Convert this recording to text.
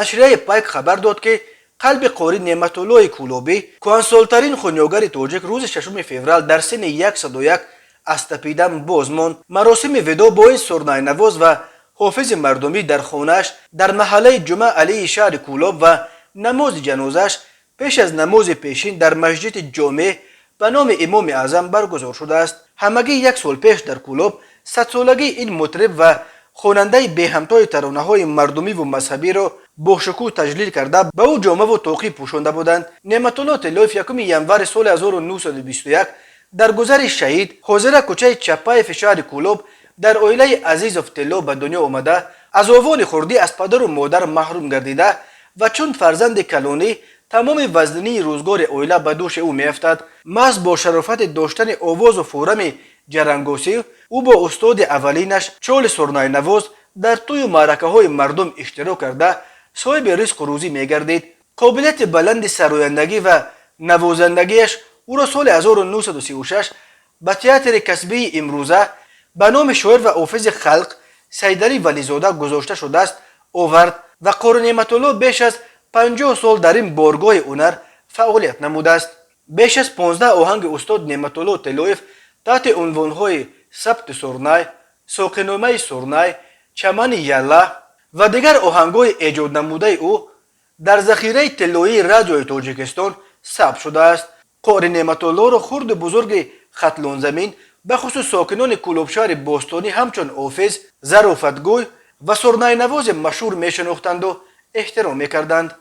نشریه پایک خبر داد که قلب قاری نعمتالله کولوبی کانسولترین خونیاگر تاجیک روز 6 فوریه در سن 101 از تپیدن باز ماند. مراسم ودا با این سرنای نواز و حافظ مردمی در خانه‌اش در محله جمعه علی شهر کولوب و نماز جنازش پیش از نماز پیشین در مسجد جامع به نام امام اعظم برگزار شده است. همگی یک سال پیش در کولوب 100 سالگی این مطرب و خواننده به همتای ترانه‌های مردمی و مذهبی را با شکوه تجلیل کرده به او جامه و توقی پوشانده بودند. نعمتالله طلایف 1 ینور سال 1921 در گذر شهید حاضر کوچه چپایف شهر کولوب در اویله عزیز افتلا به دنیا آمده از اوان خوردی از پدر و مادر محروم گردیده و چون فرزند کلانی تمام وزنی روزگار اویله به دوش او میافتد. محض با شرافت داشتن آواز و فورم جرنگوسی او با استاد اولینش چول سرنای نواز در توی معرکه های مردم اشتراک کرده صاحب رزق و روزی میگردید. قابلیت بلند سرایندگی و نوازندگیش او را سال 1936 به تئاتر کسبی امروزه به نام شاعر و حافظ خلق سیدعلی ولیزاده گذاشته شده است آورد و قاری نعمتالله بیش از 50 سال در این بارگاه هنر فعالیت نموده است. بیش از 15 آهنگ استاد نعمتالله طلایف تحت عنوانهای سبت سرنای، ساقینامه سرنای، چمن یلا و دیگر آهنگ‌های ایجاد نموده او در ذخیره طلایی رادیوی تاجیکستان ثبت شده است. قاری نعمتالله را خرد بزرگ ختلان زمین به خصوص ساکنان کولوب شهر باستانی همچون حافظ، ظرافتگوی و سرنای نواز مشهور میشناختند و احترام میکردند.